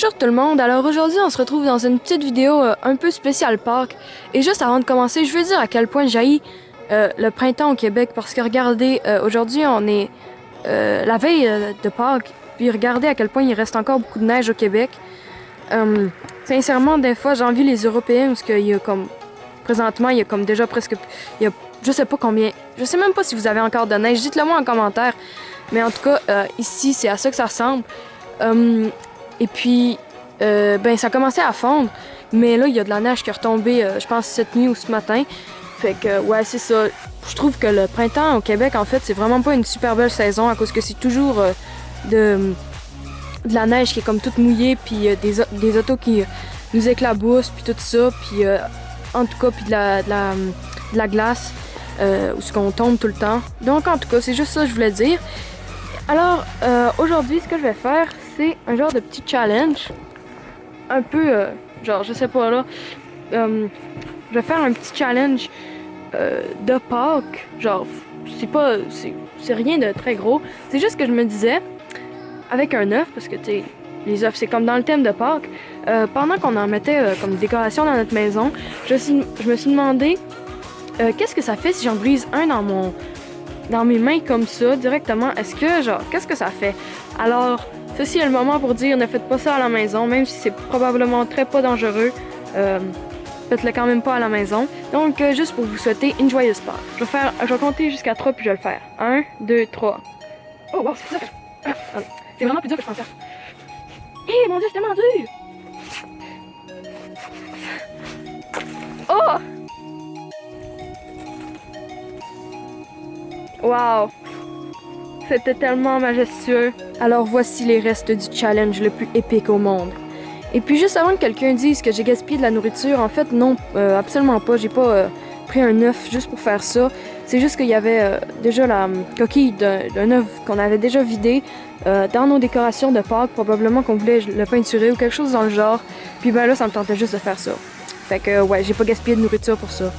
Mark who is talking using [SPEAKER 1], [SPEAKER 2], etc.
[SPEAKER 1] Bonjour tout le monde, alors aujourd'hui on se retrouve dans une petite vidéo un peu spéciale Pâques. Et juste avant de commencer, je veux dire à quel point j'haïs le printemps au Québec parce que regardez, aujourd'hui on est la veille de Pâques, puis regardez à quel point il reste encore beaucoup de neige au Québec. Sincèrement, des fois j'ai envie les Européens parce qu'il y a comme, présentement il y a comme déjà presque, il y a je sais pas combien, je sais même pas si vous avez encore de neige, dites-le moi en commentaire. Mais en tout cas, ici c'est à ça que ça ressemble. Et puis, ben ça commençait à fondre, mais là, il y a de la neige qui est retombée, je pense, cette nuit ou ce matin. Fait que, ouais, c'est ça. Je trouve que le printemps au Québec, en fait, c'est vraiment pas une super belle saison à cause que c'est toujours de la neige qui est comme toute mouillée, puis des autos qui nous éclaboussent, puis tout ça, puis en tout cas, puis de la glace, où ce qu'on tombe tout le temps. Donc, en tout cas, c'est juste ça que je voulais dire. Alors, aujourd'hui, ce que je vais faire, c'est un genre de petit challenge. Un peu, genre, je sais pas là. Je vais faire un petit challenge de Pâques. Genre, c'est rien de très gros. C'est juste que je me disais, avec un œuf, parce que, tu sais, les œufs, c'est comme dans le thème de Pâques. Pendant qu'on en mettait comme décoration dans notre maison, je me suis demandé, qu'est-ce que ça fait si j'en brise un dans mes mains comme ça, directement, est-ce que, genre, qu'est-ce que ça fait? Alors, ceci est le moment pour dire, ne faites pas ça à la maison, même si c'est probablement très pas dangereux, faites-le quand même pas à la maison. Donc, juste pour vous souhaiter une joyeuse Pâques. Je vais compter jusqu'à 3 puis je vais le faire. 1, 2, 3. Oh, wow, c'est dur! C'est vraiment plus dur que je pensais. Hé, mon Dieu, c'est tellement dur! Oh! Wow! C'était tellement majestueux. Alors voici les restes du challenge le plus épique au monde. Et puis juste avant que quelqu'un dise que j'ai gaspillé de la nourriture, en fait non, absolument pas. J'ai pas pris un œuf juste pour faire ça. C'est juste qu'il y avait déjà la coquille d'un œuf qu'on avait déjà vidé dans nos décorations de Pâques. Probablement qu'on voulait le peinturer ou quelque chose dans le genre. Puis ben là, ça me tentait juste de faire ça. Fait que ouais, j'ai pas gaspillé de nourriture pour ça.